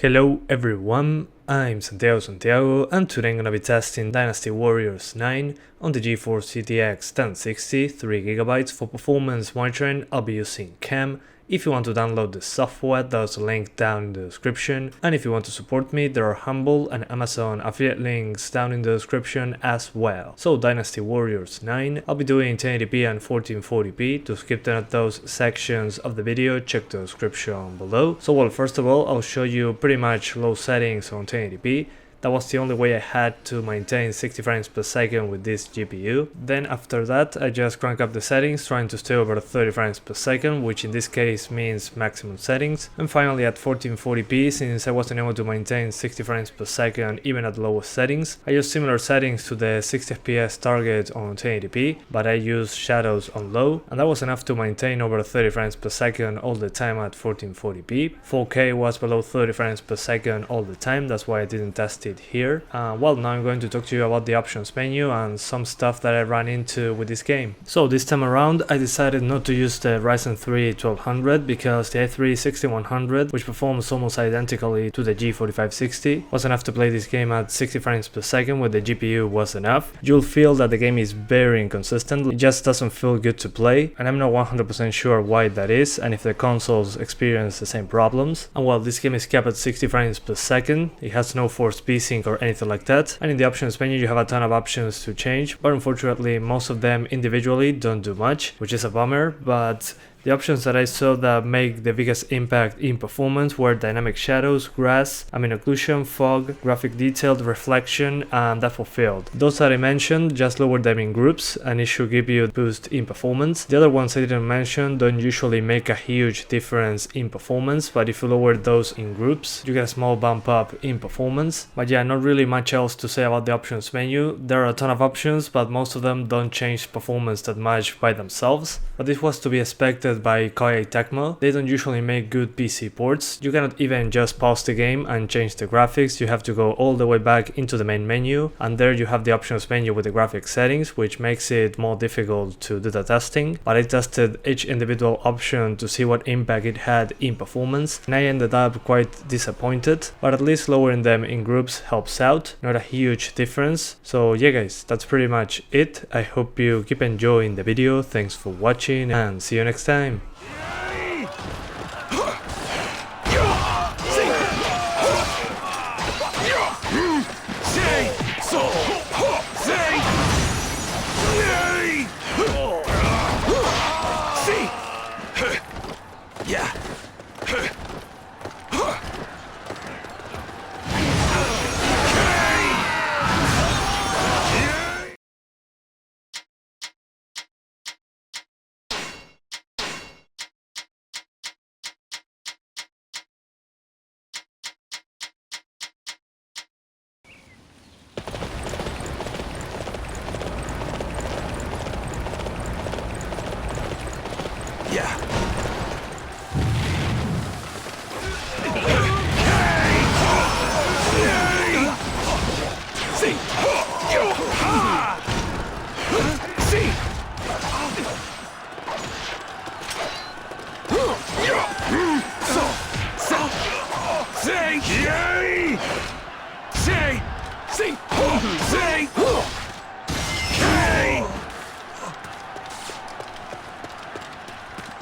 Hello everyone, I'm Santiago, and today I'm gonna be testing Dynasty Warriors 9 on the GeForce GTX 1060 3GB. For performance monitoring, I'll be using CAM. If you want to download the software, there's a link down in the description, and if you want to support me, there are Humble and Amazon affiliate links down in the description as well. So Dynasty Warriors 9, I'll be doing 1080p and 1440p. To skip those sections of the video, check the description below. So well, first of all, I'll show you pretty much low settings on 1080p. That was the only way I had to maintain 60 frames per second with this GPU. Then after that, I just crank up the settings, trying to stay over 30 frames per second, which in this case means maximum settings. And finally at 1440p, since I wasn't able to maintain 60 frames per second even at the lowest settings, I used similar settings to the 60 FPS target on 1080p, but I used shadows on low, and that was enough to maintain over 30 frames per second all the time at 1440p. 4K was below 30 frames per second all the time, that's why I didn't test it here. Well, now I'm going to talk to you about the options menu and some stuff that I ran into with this game. So this time around I decided not to use the Ryzen 3 1200 because the i3 6100, which performs almost identically to the G4560, was enough to play this game at 60 frames per second where the GPU was enough. You'll feel that the game is very inconsistent, it just doesn't feel good to play, and I'm not 100% sure why that is and if the consoles experience the same problems. And while this game is capped at 60 frames per second, it has no forced PC sync or anything like that, and in the options menu you have a ton of options to change, but unfortunately most of them individually don't do much, which is a bummer. But the options that I saw that make the biggest impact in performance were dynamic shadows, grass, ambient occlusion, fog, graphic detailed, reflection, and depth of field. Those that I mentioned, just lower them in groups and it should give you a boost in performance. The other ones I didn't mention don't usually make a huge difference in performance, but if you lower those in groups, you get a small bump up in performance. But yeah, not really much else to say about the options menu. There are a ton of options, but most of them don't change performance that much by themselves. But this was to be expected by Koei Tecmo. They don't usually make good PC ports. You cannot even just pause the game and change the graphics. You have to go all the way back into the main menu, and there you have the options menu with the graphics settings, which makes it more difficult to do the testing. But I tested each individual option to see what impact it had in performance, and I ended up quite disappointed, but at least lowering them in groups helps out. Not a huge difference. So yeah guys, that's pretty much it. I hope you keep enjoying the video. Thanks for watching and see you next time.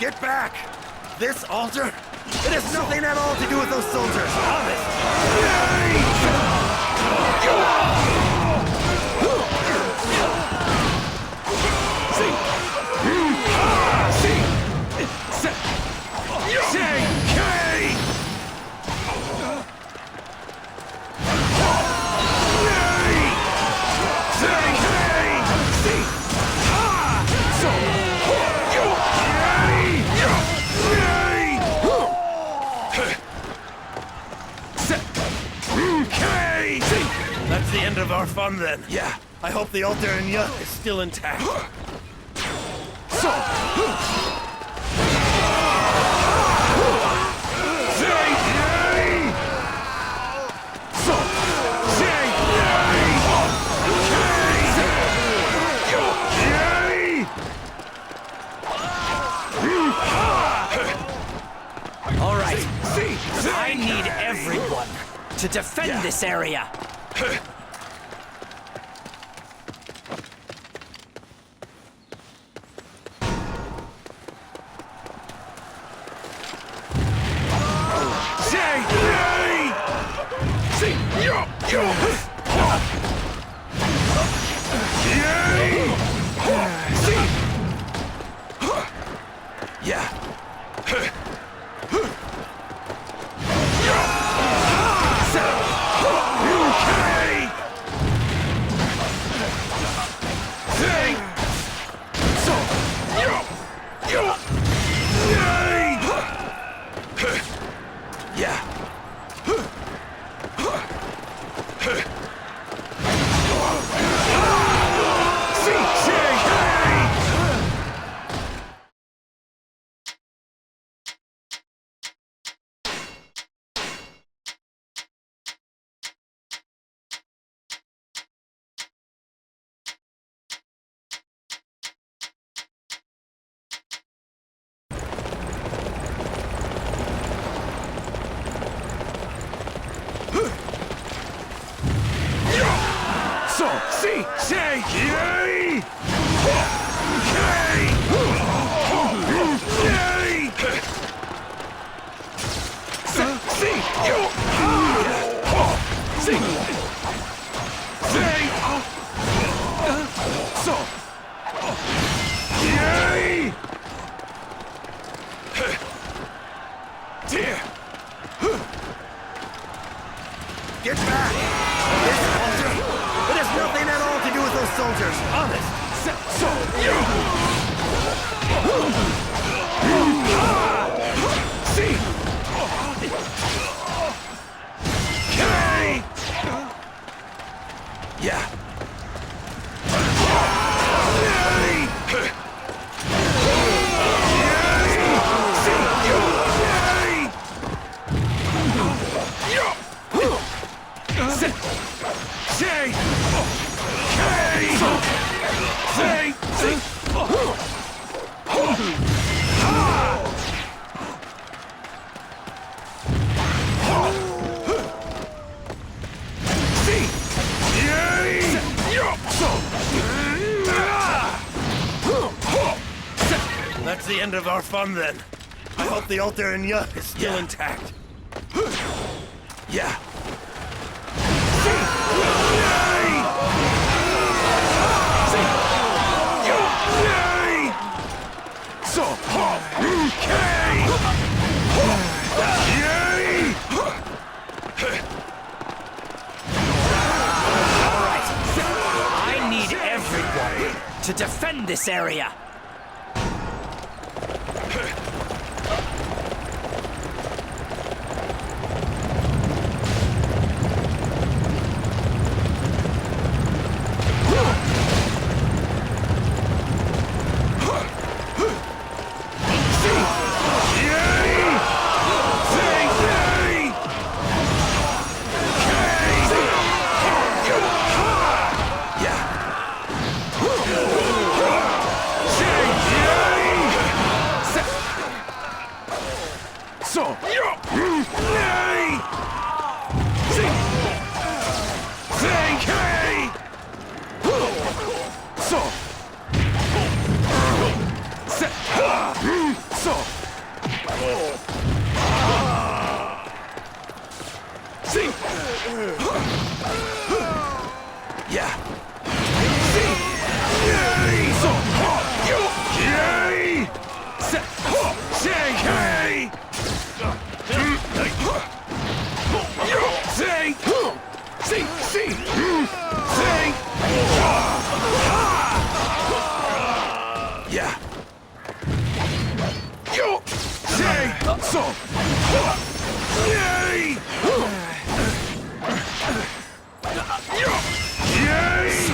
Get back! This altar? It has nothing at all to do with those soldiers, That's the end of our fun then. Yeah, I hope the altar in ya is still intact. All right, I need everyone to defend this area. Get back! This altar, it has nothing at all to do with those soldiers, honest! That's the end of our fun then. I hope the altar in Ya is still intact. I need everyone to defend this area.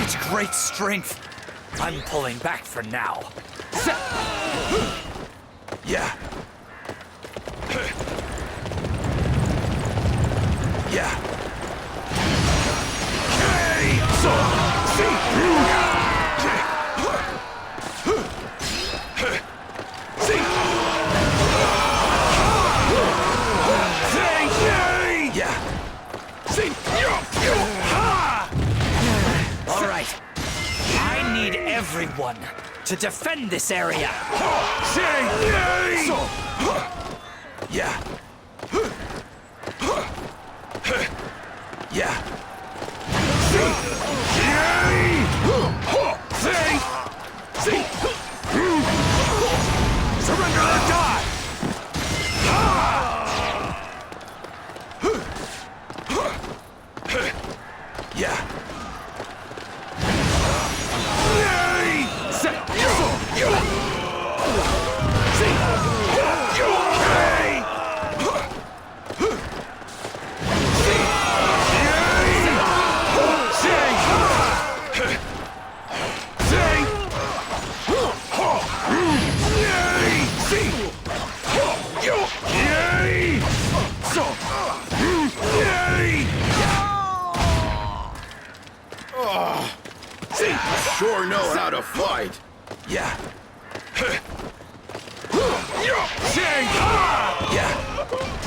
Such great strength. I'm pulling back for now. everyone to defend this area. Yeah. Yeah. Surrender or die! Yeah. Sure know how to fight. Yeah. Yeah.